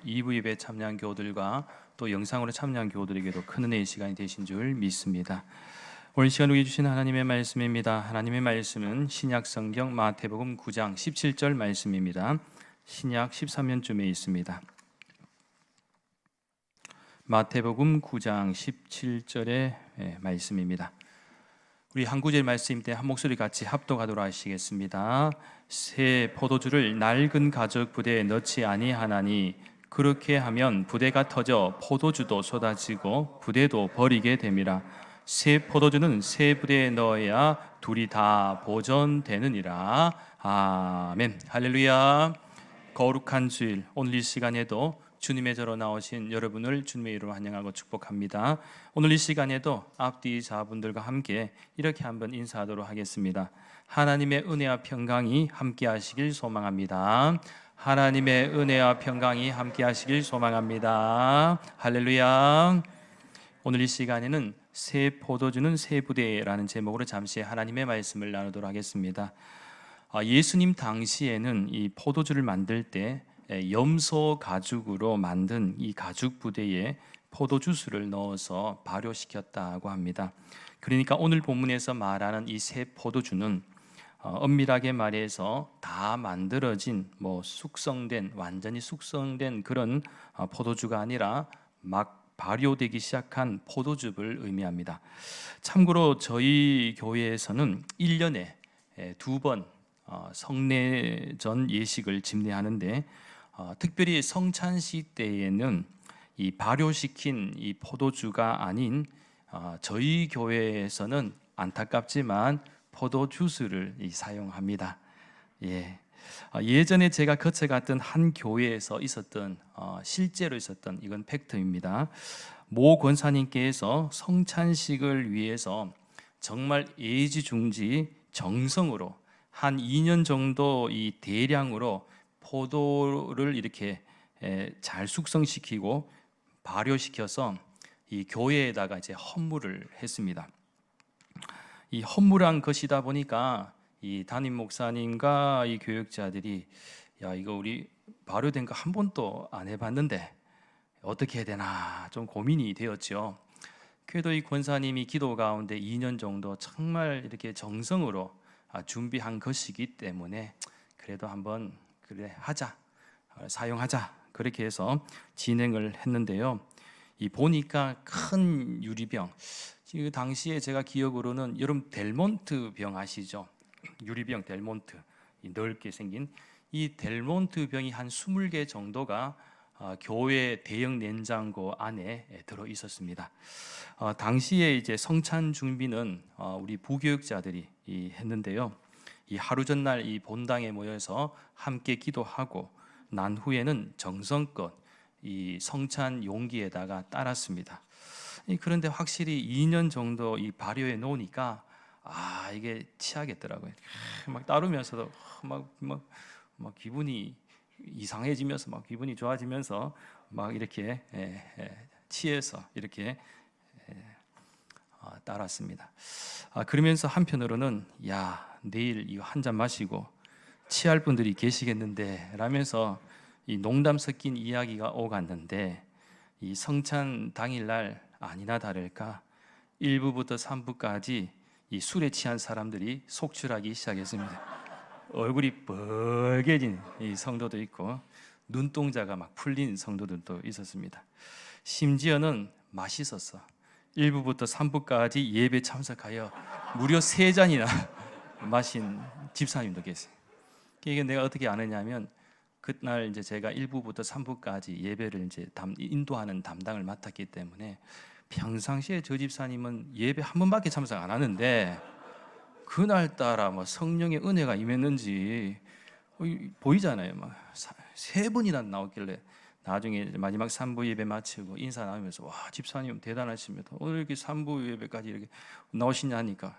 2부 예배 참여한 교우들과 또 영상으로 참여한 교우들에게도 큰 은혜의 시간이 되신 줄 믿습니다. 오늘 시간 우리 주신 하나님의 말씀입니다. 하나님의 말씀은 신약 성경 마태복음 9장 17절 말씀입니다. 신약 13면쯤에 있습니다. 마태복음 9장 17절의 말씀입니다. 우리 한 구절 말씀 때 한 목소리 같이 합독하도록 하시겠습니다. 새 포도주를 낡은 가죽 부대에 넣지 아니하나니 그렇게 하면 부대가 터져 포도주도 쏟아지고 부대도 버리게 됨이라. 새 포도주는 새 부대에 넣어야 둘이 다 보존되느니라. 아멘. 할렐루야. 거룩한 주일, 오늘 이 시간에도 주님의 저로 나오신 여러분을 주님의 이름으로 환영하고 축복합니다. 오늘 이 시간에도 앞뒤 자분들과 함께 이렇게 한번 인사하도록 하겠습니다. 하나님의 은혜와 평강이 함께 하시길 소망합니다. 하나님의 은혜와 평강이 함께 하시길 소망합니다. 할렐루야. 오늘 이 시간에는 새 포도주는 새 부대라는 제목으로 잠시 하나님의 말씀을 나누도록 하겠습니다. 예수님 당시에는 이 포도주를 만들 때 염소 가죽으로 만든 이 가죽 부대에 포도주스를 넣어서 발효시켰다고 합니다. 그러니까 오늘 본문에서 말하는 이 새 포도주는 엄밀하게 말해서 다 만들어진 숙성된 완전히 숙성된 그런 포도주가 아니라 막 발효되기 시작한 포도즙을 의미합니다. 참고로 저희 교회에서는 1년에 2번 성례전 예식을 집례하는데 특별히 성찬식 때에는 이 발효시킨 이 포도주가 아닌 저희 교회에서는 안타깝지만 포도주스를 사용합니다. 예전에 제가 거쳐갔던 한 교회에서 있었던 실제로 있었던 이건 팩트입니다. 모 권사님께서 성찬식을 위해서 정말 애지중지 정성으로 한 2년 정도 이 대량으로 포도를 이렇게 잘 숙성시키고 발효시켜서 이 교회에다가 이제 헌물을 했습니다. 이 헌물한 것이다 보니까 이 담임 목사님과 이 교육자들이 이거 우리 발효된 거 한 번도 안 해봤는데 어떻게 해야 되나 좀 고민이 되었죠. 그래도 이 권사님이 기도 가운데 2년 정도 정말 이렇게 정성으로 준비한 것이기 때문에 그래도 한번 하자, 사용하자 그렇게 해서 진행을 했는데요. 보니까 큰 유리병, 그 당시에 제가 기억으로는 여러분 델몬트 병 아시죠? 유리병 델몬트, 넓게 생긴 이 델몬트 병이 한 20개 정도가 교회 대형 냉장고 안에 들어 있었습니다. 당시에 이제 성찬 준비는 우리 부교육자들이 했는데요. 이 하루 전날 이 본당에 모여서 함께 기도하고 난 후에는 정성껏 이 성찬 용기에다가 따랐습니다. 그런데 확실히 2년 정도 이 발효해 놓으니까 이게 취하겠더라고요. 막 따르면서도 막 기분이 이상해지면서 막 기분이 좋아지면서 막 이렇게 취해서 이렇게 따랐습니다. 그러면서 한편으로는 내일 이거 한 잔 마시고 취할 분들이 계시겠는데 라면서 이 농담 섞인 이야기가 오갔는데 이 성찬 당일날 아니나 다를까 1부부터 3부까지 이 술에 취한 사람들이 속출하기 시작했습니다. 얼굴이 빨개진 이 성도도 있고 눈동자가 막 풀린 성도들도 있었습니다. 심지어는 맛있었어. 1부부터 3부까지 예배 참석하여 무려 3잔이나 마신 집사님도 계세요. 이게 내가 어떻게 아느냐면 그날 이제 제가 1부부터 3부까지 예배를 이제 인도하는 담당을 맡았기 때문에 평상시에 저 집사님은 예배 한 번밖에 참석 안 하는데 그날따라 성령의 은혜가 임했는지 보이잖아요. 막 3번이나 나왔길래 나중에 마지막 3부 예배 마치고 인사 나누면서 와 집사님 대단하십니다. 오늘 이렇게 3부 예배까지 이렇게 나오시냐 하니까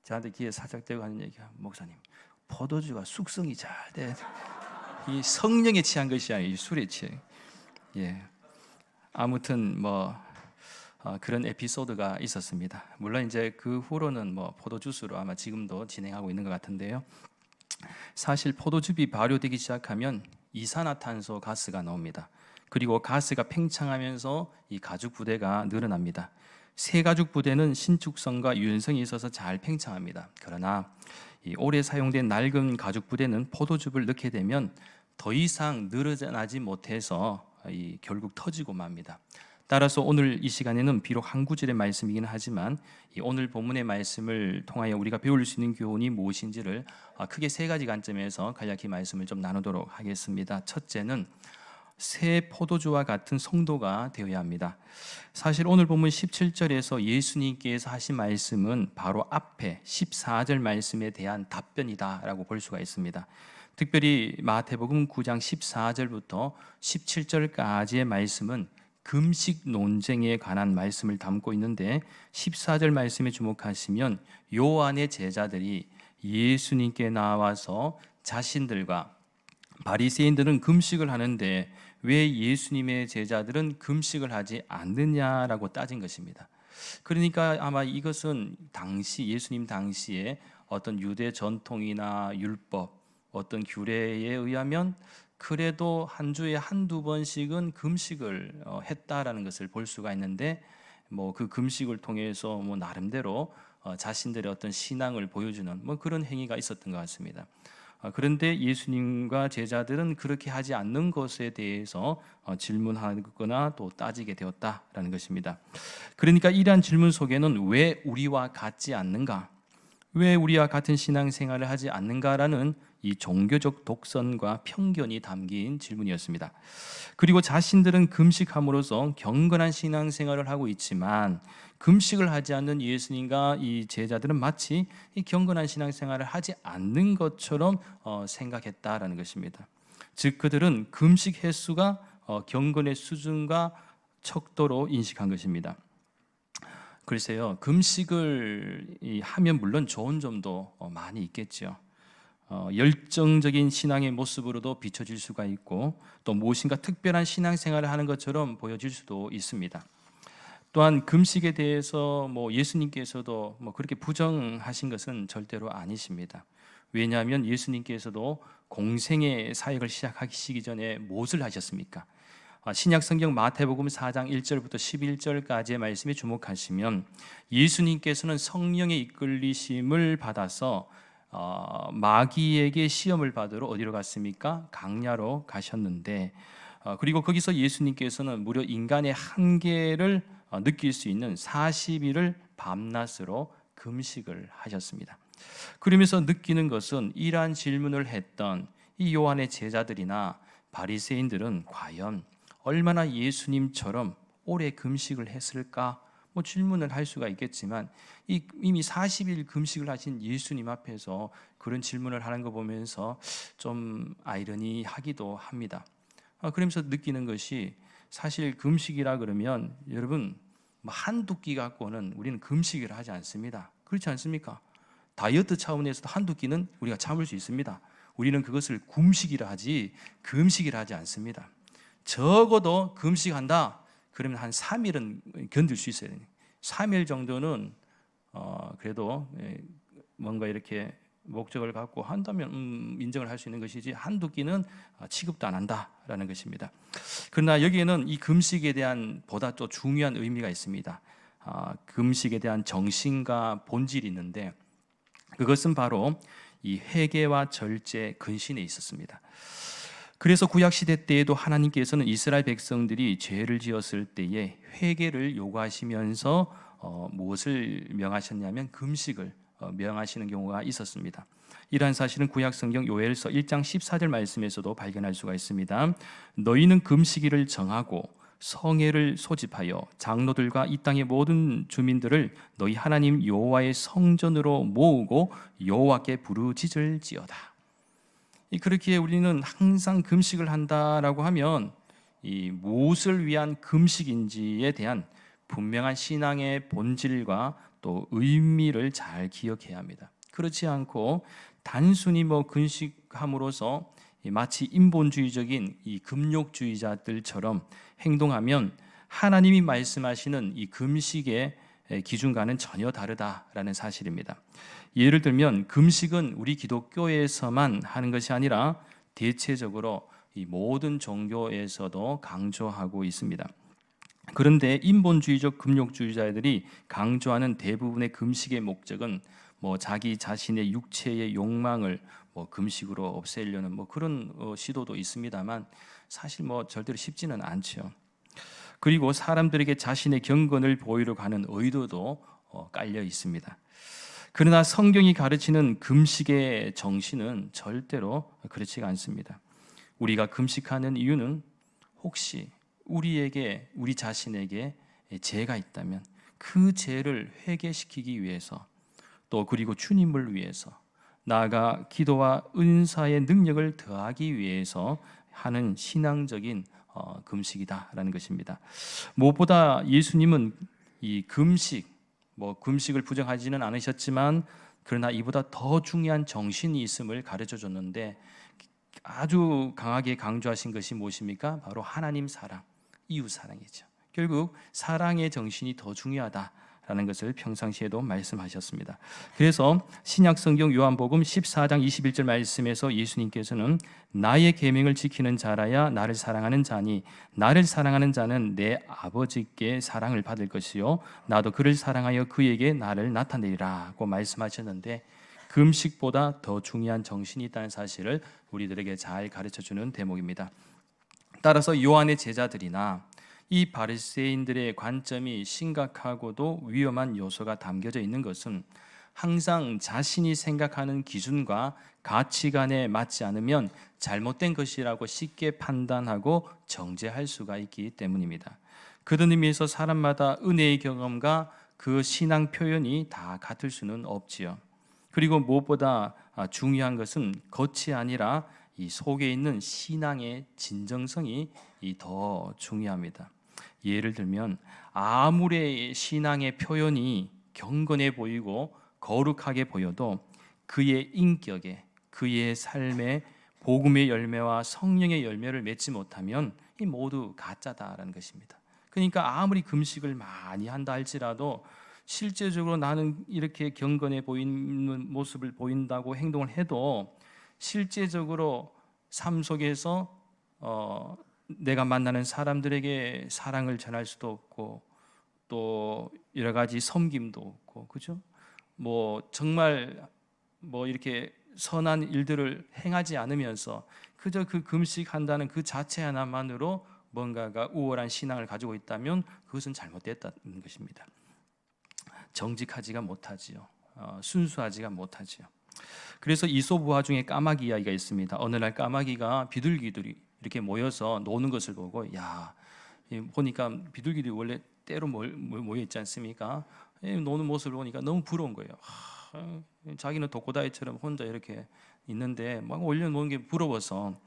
저한테 귀에 살짝 대고 하는 얘기가 목사님 포도주가 숙성이 잘 돼. 이 성령에 취한 것이 아니라 이 술에 취해. 아무튼 그런 에피소드가 있었습니다. 물론 이제 그 후로는 포도주스로 아마 지금도 진행하고 있는 것 같은데요. 사실 포도즙이 발효되기 시작하면 이산화탄소 가스가 나옵니다. 그리고 가스가 팽창하면서 이 가죽 부대가 늘어납니다. 새 가죽 부대는 신축성과 유연성이 있어서 잘 팽창합니다. 그러나 이 오래 사용된 낡은 가죽 부대는 포도즙을 넣게 되면 더 이상 늘어나지 못해서 결국 터지고 맙니다. 따라서 오늘 이 시간에는 비록 한 구절의 말씀이긴 하지만 이 오늘 본문의 말씀을 통하여 우리가 배울 수 있는 교훈이 무엇인지를 크게 세 가지 관점에서 간략히 말씀을 좀 나누도록 하겠습니다. 첫째는 새 포도주와 같은 성도가 되어야 합니다. 사실 오늘 본문 17절에서 예수님께서 하신 말씀은 바로 앞에 14절 말씀에 대한 답변이다라고 볼 수가 있습니다. 특별히 마태복음 9장 14절부터 17절까지의 말씀은 금식 논쟁에 관한 말씀을 담고 있는데 14절 말씀에 주목하시면 요한의 제자들이 예수님께 나와서 자신들과 바리새인들은 금식을 하는데 왜 예수님의 제자들은 금식을 하지 않느냐라고 따진 것입니다. 그러니까 아마 이것은 당시 예수님 당시에 어떤 유대 전통이나 율법, 어떤 규례에 의하면 그래도 한 주에 한두 번씩은 금식을 했다라는 것을 볼 수가 있는데 그 금식을 통해서 나름대로 자신들의 어떤 신앙을 보여주는 그런 행위가 있었던 것 같습니다. 그런데 예수님과 제자들은 그렇게 하지 않는 것에 대해서 질문하거나 또 따지게 되었다라는 것입니다. 그러니까 이러한 질문 속에는 왜 우리와 같지 않는가? 왜 우리와 같은 신앙생활을 하지 않는가라는 이 종교적 독선과 편견이 담긴 질문이었습니다. 그리고 자신들은 금식함으로써 경건한 신앙생활을 하고 있지만 금식을 하지 않는 예수님과 이 제자들은 마치 이 경건한 신앙생활을 하지 않는 것처럼 생각했다라는 것입니다. 즉 그들은 금식 횟수가 경건의 수준과 척도로 인식한 것입니다. 글쎄요, 금식을 하면 물론 좋은 점도 많이 있겠죠. 열정적인 신앙의 모습으로도 비춰질 수가 있고 또 무엇인가 특별한 신앙생활을 하는 것처럼 보여질 수도 있습니다. 또한 금식에 대해서 예수님께서도 그렇게 부정하신 것은 절대로 아니십니다. 왜냐하면 예수님께서도 공생의 사역을 시작하시기 전에 무엇을 하셨습니까? 신약 성경 마태복음 4장 1절부터 11절까지의 말씀에 주목하시면 예수님께서는 성령의 이끌리심을 받아서 마귀에게 시험을 받으러 어디로 갔습니까? 강야로 가셨는데 그리고 거기서 예수님께서는 무려 인간의 한계를 느낄 수 있는 40일을 밤낮으로 금식을 하셨습니다. 그러면서 느끼는 것은 이러한 질문을 했던 이 요한의 제자들이나 바리새인들은 과연 얼마나 예수님처럼 오래 금식을 했을까? 질문을 할 수가 있겠지만 이미 40일 금식을 하신 예수님 앞에서 그런 질문을 하는 거 보면서 좀 아이러니하기도 합니다. 그러면서 느끼는 것이 사실 금식이라 그러면 여러분 한두 끼 갖고는 우리는 금식을 하지 않습니다. 그렇지 않습니까? 다이어트 차원에서도 한두 끼는 우리가 참을 수 있습니다. 우리는 그것을 금식이라 하지 금식이라 하지 않습니다. 적어도 금식한다 그러면 한 3일은 견딜 수 있어야 돼요. 3일 정도는 그래도 뭔가 이렇게 목적을 갖고 한다면 인정을 할 수 있는 것이지 한두 끼는 취급도 안 한다라는 것입니다. 그러나 여기에는 이 금식에 대한 보다 또 중요한 의미가 있습니다. 금식에 대한 정신과 본질이 있는데 그것은 바로 이 회개와 절제, 근신에 있었습니다. 그래서 구약시대 때에도 하나님께서는 이스라엘 백성들이 죄를 지었을 때에 회개를 요구하시면서 무엇을 명하셨냐면 금식을 명하시는 경우가 있었습니다. 이러한 사실은 구약성경 요엘서 1장 14절 말씀에서도 발견할 수가 있습니다. 너희는 금식일을 정하고 성회를 소집하여 장로들과 이 땅의 모든 주민들을 너희 하나님 여호와의 성전으로 모으고 여호와께 부르짖을지어다. 그렇게 우리는 항상 금식을 한다라고 하면 이 무엇을 위한 금식인지에 대한 분명한 신앙의 본질과 또 의미를 잘 기억해야 합니다. 그렇지 않고 단순히 근식함으로써 마치 인본주의적인 이 금욕주의자들처럼 행동하면 하나님이 말씀하시는 이 금식의 기준과는 전혀 다르다라는 사실입니다. 예를 들면 금식은 우리 기독교에서만 하는 것이 아니라 대체적으로 이 모든 종교에서도 강조하고 있습니다. 그런데 인본주의적 금욕주의자들이 강조하는 대부분의 금식의 목적은 자기 자신의 육체의 욕망을 금식으로 없애려는 그런 시도도 있습니다만 사실 절대로 쉽지는 않죠. 그리고 사람들에게 자신의 경건을 보이려고 하는 의도도 깔려 있습니다. 그러나 성경이 가르치는 금식의 정신은 절대로 그렇지가 않습니다. 우리가 금식하는 이유는 혹시 우리 자신에게 죄가 있다면 그 죄를 회개시키기 위해서, 또 그리고 주님을 위해서, 나아가 기도와 은사의 능력을 더하기 위해서 하는 신앙적인 금식이다라는 것입니다. 무엇보다 예수님은 이 금식을 부정하지는 않으셨지만 그러나 이보다 더 중요한 정신이 있음을 가르쳐 줬는데 아주 강하게 강조하신 것이 무엇입니까? 바로 하나님 사랑, 이웃 사랑이죠. 결국 사랑의 정신이 더 중요하다라는 것을 평상시에도 말씀하셨습니다. 그래서 신약 성경 요한복음 14장 21절 말씀에서 예수님께서는 나의 계명을 지키는 자라야 나를 사랑하는 자니 나를 사랑하는 자는 내 아버지께 사랑을 받을 것이요 나도 그를 사랑하여 그에게 나를 나타내리라고 말씀하셨는데, 금식보다 더 중요한 정신이 있다는 사실을 우리들에게 잘 가르쳐주는 대목입니다. 따라서 요한의 제자들이나 이 바리새인들의 관점이 심각하고도 위험한 요소가 담겨져 있는 것은 항상 자신이 생각하는 기준과 가치관에 맞지 않으면 잘못된 것이라고 쉽게 판단하고 정죄할 수가 있기 때문입니다. 그런 의미에서 사람마다 은혜의 경험과 그 신앙 표현이 다 같을 수는 없지요. 그리고 무엇보다 중요한 것은 겉이 아니라 이 속에 있는 신앙의 진정성이 더 중요합니다. 예를 들면 아무리 신앙의 표현이 경건해 보이고 거룩하게 보여도 그의 인격에, 그의 삶에 복음의 열매와 성령의 열매를 맺지 못하면 이 모두 가짜다라는 것입니다. 그러니까 아무리 금식을 많이 한다 할지라도 실제적으로 나는 이렇게 경건해 보이는 모습을 보인다고 행동을 해도 실제적으로 삶 속에서 내가 만나는 사람들에게 사랑을 전할 수도 없고 또 여러 가지 섬김도 없고, 그죠? 정말 이렇게 선한 일들을 행하지 않으면서 그저 그 금식한다는 그 자체 하나만으로 뭔가가 우월한 신앙을 가지고 있다면 그것은 잘못됐다는 것입니다. 정직하지가 못하지요. 순수하지가 못하지요. 그래서 이솝우화 중에 까마귀 이야기가 있습니다. 어느 날 까마귀가 비둘기들이 이렇게 모여서 노는 것을 보고 보니까 비둘기들이 원래 때로 모여 있지 않습니까? 노는 모습을 보니까 너무 부러운 거예요. 자기는 독고다이처럼 혼자 이렇게 있는데 막 올려놓은 게 부러워서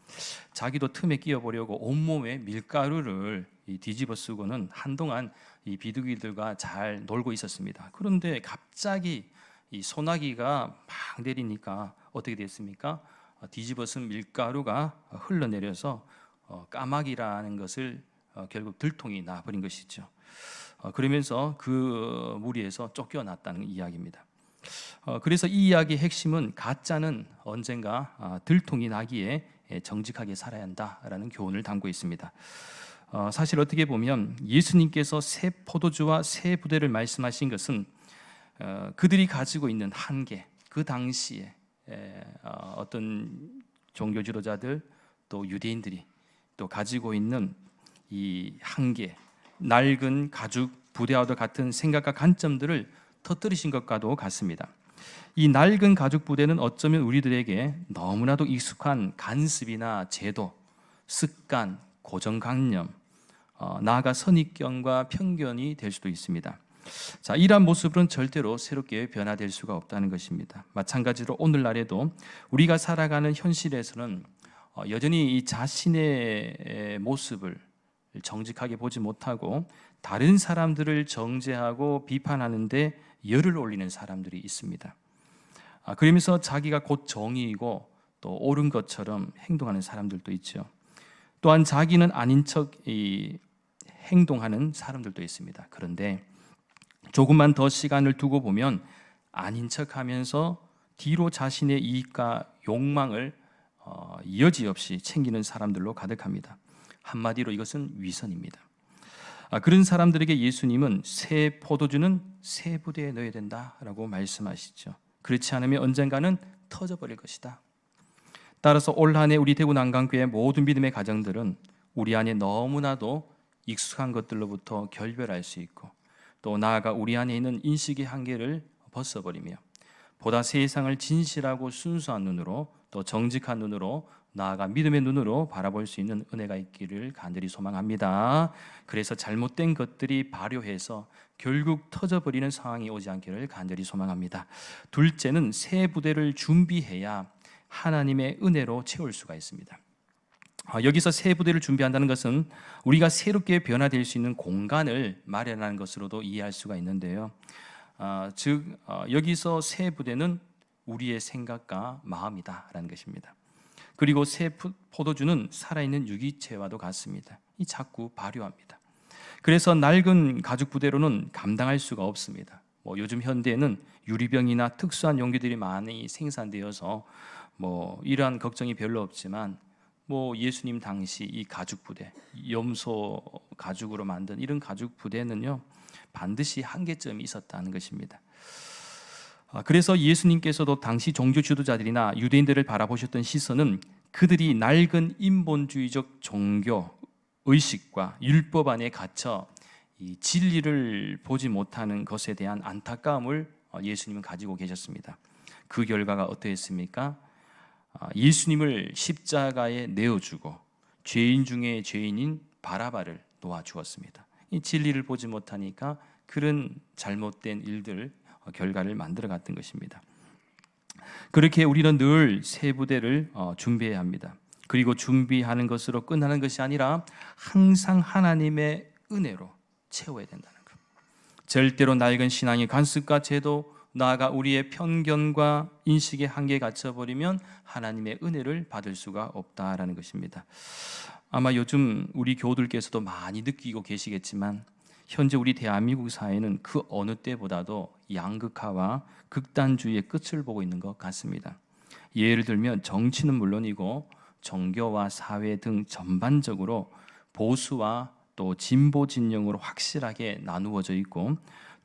자기도 틈에 끼어보려고 온몸에 밀가루를 뒤집어 쓰고는 한동안 이 비둘기들과 잘 놀고 있었습니다. 그런데 갑자기 이 소나기가 막 내리니까 어떻게 됐습니까? 뒤집어 쓴 밀가루가 흘러내려서 까마귀라는 것을 결국 들통이 나버린 것이죠. 그러면서 그 무리에서 쫓겨났다는 이야기입니다. 그래서 이 이야기의 핵심은 가짜는 언젠가 들통이 나기에 정직하게 살아야 한다라는 교훈을 담고 있습니다. 사실 어떻게 보면 예수님께서 새 포도주와 새 부대를 말씀하신 것은 그들이 가지고 있는 한계, 그 당시에 어떤 종교 지도자들 또 유대인들이 또 가지고 있는 이 한계, 낡은 가죽 부대와도 같은 생각과 관점들을 터뜨리신 것과도 같습니다. 이 낡은 가죽 부대는 어쩌면 우리들에게 너무나도 익숙한 간습이나 제도, 습관, 고정관념, 나아가 선입견과 편견이 될 수도 있습니다. 자, 이러한 모습은 절대로 새롭게 변화될 수가 없다는 것입니다. 마찬가지로 오늘날에도 우리가 살아가는 현실에서는 여전히 이 자신의 모습을 정직하게 보지 못하고 다른 사람들을 정죄하고 비판하는데 열을 올리는 사람들이 있습니다. 그러면서 자기가 곧 정의이고 또 옳은 것처럼 행동하는 사람들도 있죠. 또한 자기는 아닌 척 행동하는 사람들도 있습니다. 그런데 조금만 더 시간을 두고 보면 아닌 척하면서 뒤로 자신의 이익과 욕망을 여지없이 챙기는 사람들로 가득합니다. 한마디로 이것은 위선입니다. 그런 사람들에게 예수님은 새 포도주는 새 부대에 넣어야 된다라고 말씀하시죠. 그렇지 않으면 언젠가는 터져버릴 것이다. 따라서 올 한 해 우리 대구 난강교회 모든 믿음의 가정들은 우리 안에 너무나도 익숙한 것들로부터 결별할 수 있고, 또 나아가 우리 안에 있는 인식의 한계를 벗어버리며 보다 세상을 진실하고 순수한 눈으로, 또 정직한 눈으로, 나아가 믿음의 눈으로 바라볼 수 있는 은혜가 있기를 간절히 소망합니다. 그래서 잘못된 것들이 발효해서 결국 터져버리는 상황이 오지 않기를 간절히 소망합니다. 둘째는 새 부대를 준비해야 하나님의 은혜로 채울 수가 있습니다. 여기서 새 부대를 준비한다는 것은 우리가 새롭게 변화될 수 있는 공간을 마련하는 것으로도 이해할 수가 있는데요. 즉 여기서 새 부대는 우리의 생각과 마음이다라는 것입니다. 그리고 새 포도주는 살아있는 유기체와도 같습니다. 이 자꾸 발효합니다. 그래서 낡은 가죽 부대로는 감당할 수가 없습니다. 요즘 현대에는 유리병이나 특수한 용기들이 많이 생산되어서 이러한 걱정이 별로 없지만 예수님 당시 이 가죽 부대, 염소 가죽으로 만든 이런 가죽 부대는요 반드시 한계점이 있었다는 것입니다. 그래서 예수님께서도 당시 종교 지도자들이나 유대인들을 바라보셨던 시선은 그들이 낡은 인본주의적 종교 의식과 율법 안에 갇혀 이 진리를 보지 못하는 것에 대한 안타까움을 예수님은 가지고 계셨습니다. 그 결과가 어떠했습니까? 예수님을 십자가에 내어주고 죄인 중에 죄인인 바라바를 놓아주었습니다. 이 진리를 보지 못하니까 그런 잘못된 일들 결과를 만들어갔던 것입니다. 그렇게 우리는 늘 새 부대를 준비해야 합니다. 그리고 준비하는 것으로 끝나는 것이 아니라 항상 하나님의 은혜로 채워야 된다는 것. 절대로 낡은 신앙의 관습과 제도, 나아가 우리의 편견과 인식의 한계에 갇혀버리면 하나님의 은혜를 받을 수가 없다라는 것입니다. 아마 요즘 우리 교우들께서도 많이 느끼고 계시겠지만 현재 우리 대한민국 사회는 그 어느 때보다도 양극화와 극단주의의 끝을 보고 있는 것 같습니다. 예를 들면 정치는 물론이고 종교와 사회 등 전반적으로 보수와 또 진보 진영으로 확실하게 나누어져 있고,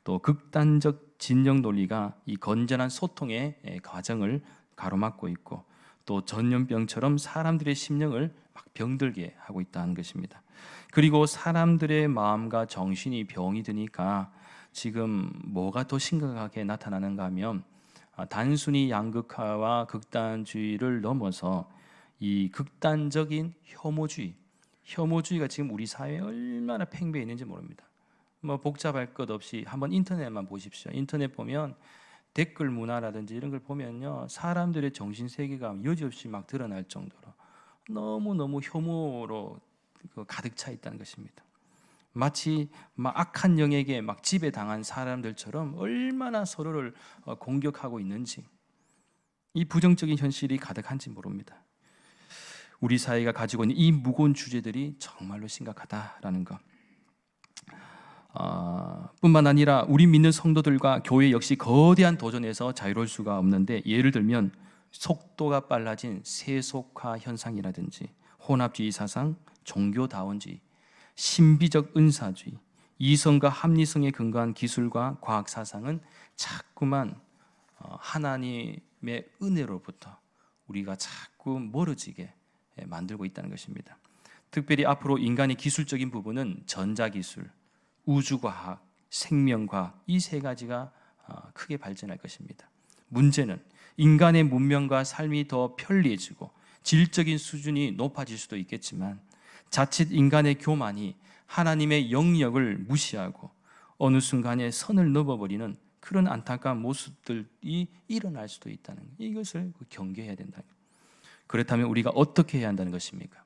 또 극단적 진영 논리가 이 건전한 소통의 과정을 가로막고 있고, 또 전염병처럼 사람들의 심령을 막 병들게 하고 있다는 것입니다. 그리고 사람들의 마음과 정신이 병이 드니까 지금 뭐가 더 심각하게 나타나는가 하면 단순히 양극화와 극단주의를 넘어서 이 극단적인 혐오주의가 지금 우리 사회에 얼마나 팽배해 있는지 모릅니다. 복잡할 것 없이 한번 인터넷만 보십시오. 인터넷 보면 댓글 문화라든지 이런 걸 보면요, 사람들의 정신 세계가 여지없이 막 드러날 정도로 너무너무 혐오로 가득 차 있다는 것입니다. 마치 악한 영에게 지배당한 사람들처럼 얼마나 서로를 공격하고 있는지, 이 부정적인 현실이 가득한지 모릅니다. 우리 사회가 가지고 있는 이 무거운 주제들이 정말로 심각하다라는 것. 뿐만 아니라 우리 믿는 성도들과 교회 역시 거대한 도전에서 자유로울 수가 없는데, 예를 들면 속도가 빨라진 세속화 현상이라든지 혼합주의 사상, 종교다원주의, 신비적 은사주의, 이성과 합리성에 근거한 기술과 과학 사상은 자꾸만 하나님의 은혜로부터 우리가 자꾸 멀어지게 만들고 있다는 것입니다. 특별히 앞으로 인간의 기술적인 부분은 전자기술, 우주과학, 생명과학, 이 세 가지가 크게 발전할 것입니다. 문제는 인간의 문명과 삶이 더 편리해지고 질적인 수준이 높아질 수도 있겠지만, 자칫 인간의 교만이 하나님의 영역을 무시하고 어느 순간에 선을 넘어버리는 그런 안타까운 모습들이 일어날 수도 있다는, 이것을 경계해야 된다. 그렇다면 우리가 어떻게 해야 한다는 것입니까?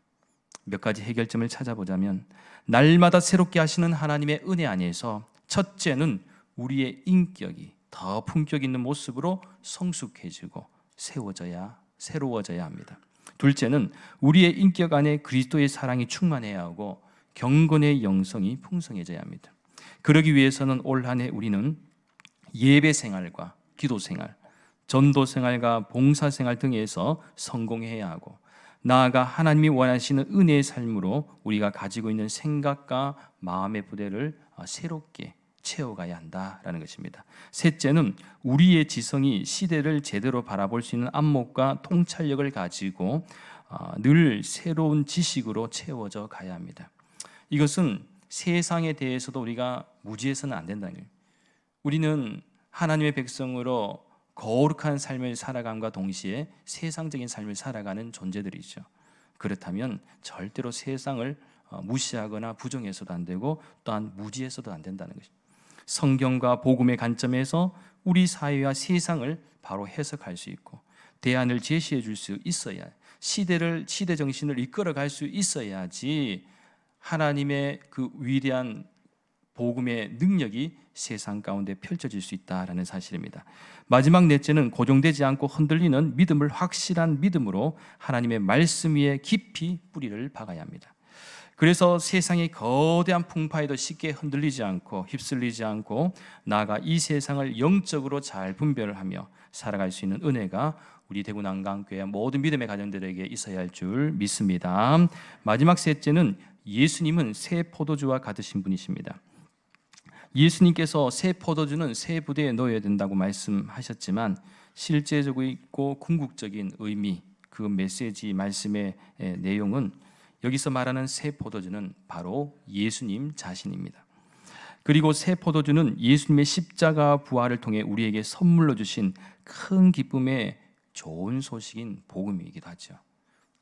몇 가지 해결점을 찾아보자면, 날마다 새롭게 하시는 하나님의 은혜 안에서 첫째는 우리의 인격이 더 품격 있는 모습으로 성숙해지고 새로워져야 합니다. 둘째는 우리의 인격 안에 그리스도의 사랑이 충만해야 하고 경건의 영성이 풍성해져야 합니다. 그러기 위해서는 올 한 해 우리는 예배 생활과 기도 생활, 전도 생활과 봉사 생활 등에서 성공해야 하고, 나아가 하나님이 원하시는 은혜의 삶으로 우리가 가지고 있는 생각과 마음의 부대를 새롭게 채워가야 한다라는 것입니다. 셋째는 우리의 지성이 시대를 제대로 바라볼 수 있는 안목과 통찰력을 가지고 늘 새로운 지식으로 채워져 가야 합니다. 이것은 세상에 대해서도 우리가 무지해서는 안 된다는 거예요. 우리는 하나님의 백성으로 거룩한 삶을 살아감과 동시에 세상적인 삶을 살아가는 존재들이죠. 그렇다면 절대로 세상을 무시하거나 부정해서도 안 되고 또한 무지해서도 안 된다는 것입니다. 성경과 복음의 관점에서 우리 사회와 세상을 바로 해석할 수 있고 대안을 제시해 줄 수 있어야, 시대 정신을 이끌어갈 수 있어야지 하나님의 그 위대한 복음의 능력이 세상 가운데 펼쳐질 수 있다라는 사실입니다. 마지막 넷째는 고정되지 않고 흔들리는 믿음을 확실한 믿음으로 하나님의 말씀 위에 깊이 뿌리를 박아야 합니다. 그래서 세상의 거대한 풍파에도 쉽게 흔들리지 않고 휩쓸리지 않고 나아가 이 세상을 영적으로 잘 분별을 하며 살아갈 수 있는 은혜가 우리 대구 난강교회 모든 믿음의 가정들에게 있어야 할 줄 믿습니다. 마지막 셋째는 예수님은 새 포도주와 같으신 분이십니다. 예수님께서 새 포도주는 새 부대에 넣어야 된다고 말씀하셨지만 실제적이고 있고 궁극적인 의미, 그 메시지 말씀의 내용은 여기서 말하는 새 포도주는 바로 예수님 자신입니다. 그리고 새 포도주는 예수님의 십자가 부활을 통해 우리에게 선물로 주신 큰 기쁨의 좋은 소식인 복음이기도 하죠.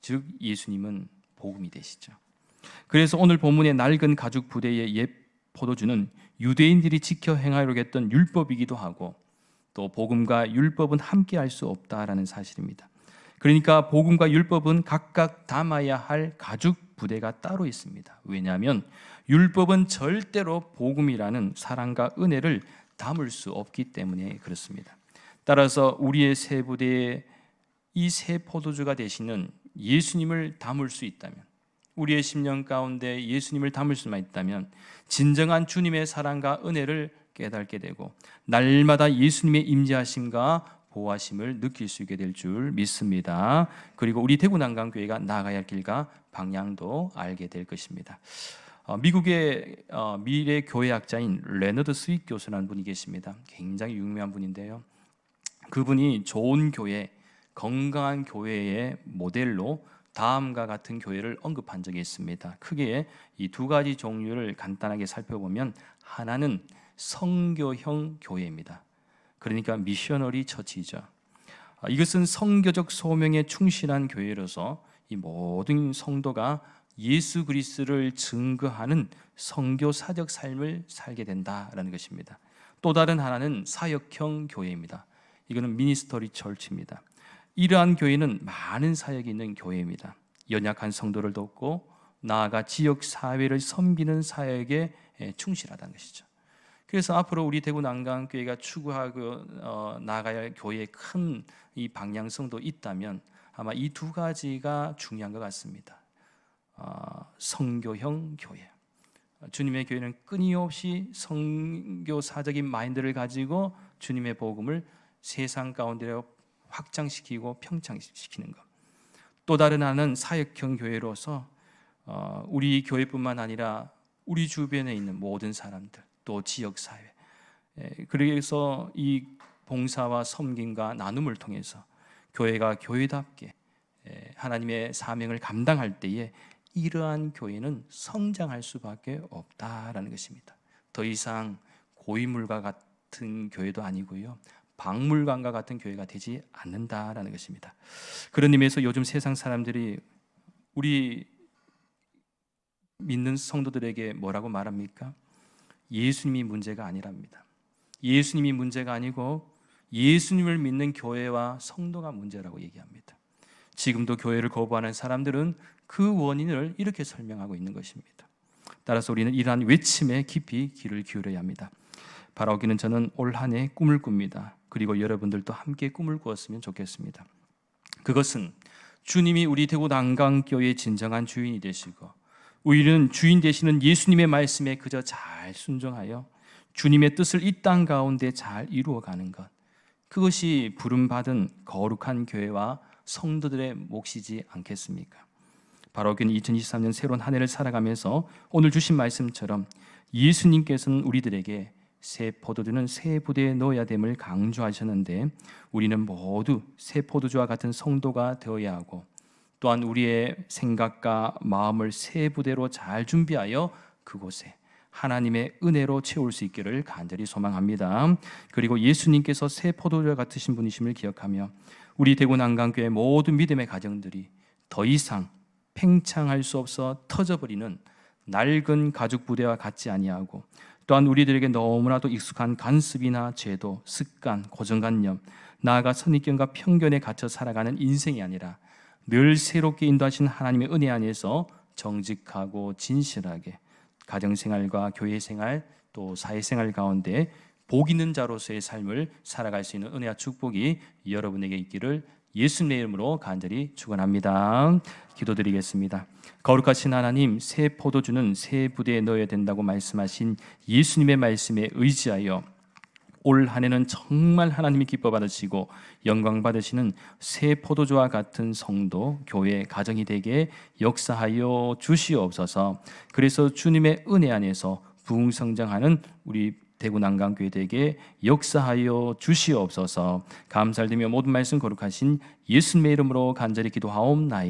즉 예수님은 복음이 되시죠. 그래서 오늘 본문의 낡은 가죽 부대의 옛 포도주는 유대인들이 지켜 행하려고 했던 율법이기도 하고 또 복음과 율법은 함께 할 수 없다라는 사실입니다. 그러니까 복음과 율법은 각각 담아야 할 가죽 부대가 따로 있습니다. 왜냐하면 율법은 절대로 복음이라는 사랑과 은혜를 담을 수 없기 때문에 그렇습니다. 따라서 우리의 새 부대에 이 새 포도주가 되시는 예수님을 담을 수 있다면, 우리의 심령 가운데 예수님을 담을 수만 있다면 진정한 주님의 사랑과 은혜를 깨닫게 되고 날마다 예수님의 임재하심과 보호하심을 느낄 수 있게 될 줄 믿습니다. 그리고 우리 대구 난강교회가 나아가야 할 길과 방향도 알게 될 것입니다. 미국의 미래 교회학자인 레너드 스윗 교수라는 분이 계십니다. 굉장히 유명한 분인데요. 그분이 좋은 교회, 건강한 교회의 모델로 다음과 같은 교회를 언급한 적이 있습니다. 크게 이 두 가지 종류를 간단하게 살펴보면 하나는 선교형 교회입니다. 그러니까 미셔너리 처치죠. 이것은 선교적 소명에 충실한 교회로서 이 모든 성도가 예수 그리스도를 증거하는 선교사적 삶을 살게 된다라는 것입니다. 또 다른 하나는 사역형 교회입니다. 이거는 미니스터리 처치입니다. 이러한 교회는 많은 사역이 있는 교회입니다. 연약한 성도를 돕고 나아가 지역 사회를 섬기는 사역에 충실하다는 것이죠. 그래서 앞으로 우리 대구 난강교회가 추구하고 나아가야 할 교회의 큰 이 방향성도 있다면 아마 이 두 가지가 중요한 것 같습니다. 선교형 교회, 주님의 교회는 끊임없이 선교사적인 마인드를 가지고 주님의 복음을 세상 가운데 확장시키고 평창시키는 것. 또 다른 하나는 사역형 교회로서 우리 교회뿐만 아니라 우리 주변에 있는 모든 사람들, 또 지역사회, 그래서 이 봉사와 섬김과 나눔을 통해서 교회가 교회답게 하나님의 사명을 감당할 때에 이러한 교회는 성장할 수밖에 없다라는 것입니다. 더 이상 고인물과 같은 교회도 아니고요, 박물관과 같은 교회가 되지 않는다라는 것입니다. 그런 의미에서 요즘 세상 사람들이 우리 믿는 성도들에게 뭐라고 말합니까? 예수님이 문제가 아니랍니다. 예수님이 문제가 아니고 예수님을 믿는 교회와 성도가 문제라고 얘기합니다. 지금도 교회를 거부하는 사람들은 그 원인을 이렇게 설명하고 있는 것입니다. 따라서 우리는 이러한 외침에 깊이 귀를 기울여야 합니다. 바라오기는 저는 올 한 해 꿈을 꿉니다. 그리고 여러분들도 함께 꿈을 꾸었으면 좋겠습니다. 그것은 주님이 우리 대구 난강교회의 진정한 주인이 되시고 우리는 주인 되시는 예수님의 말씀에 그저 잘 순종하여 주님의 뜻을 이 땅 가운데 잘 이루어가는 것, 그것이 부름받은 거룩한 교회와 성도들의 몫이지 않겠습니까? 바로 그 2023년 새로운 한 해를 살아가면서 오늘 주신 말씀처럼 예수님께서는 우리들에게 새 포도주는 새 부대에 넣어야 됨을 강조하셨는데, 우리는 모두 새 포도주와 같은 성도가 되어야 하고, 또한 우리의 생각과 마음을 새 부대로 잘 준비하여 그곳에 하나님의 은혜로 채울 수 있기를 간절히 소망합니다. 그리고 예수님께서 새 포도주와 같으신 분이심을 기억하며 우리 대구 난강교회 모든 믿음의 가정들이 더 이상 팽창할 수 없어 터져버리는 낡은 가죽 부대와 같지 아니하고, 또한 우리들에게 너무나도 익숙한 관습이나 제도, 습관, 고정관념, 나아가 선입견과 편견에 갇혀 살아가는 인생이 아니라 늘 새롭게 인도하신 하나님의 은혜 안에서 정직하고 진실하게 가정생활과 교회생활 또 사회생활 가운데 복 있는 자로서의 삶을 살아갈 수 있는 은혜와 축복이 여러분에게 있기를 예수님의 이름으로 간절히 축원합니다. 기도드리겠습니다. 거룩하신 하나님, 새 포도주는 새 부대에 넣어야 된다고 말씀하신 예수님의 말씀에 의지하여 올 한 해는 정말 하나님이 기뻐 받으시고 영광 받으시는 새 포도주와 같은 성도, 교회, 가정이 되게 역사하여 주시옵소서. 그래서 주님의 은혜 안에서 부흥성장하는 우리 대구 난강교회에게 역사하여 주시옵소서. 감사드리며 모든 말씀 거룩하신 예수님의 이름으로 간절히 기도하옵나이다.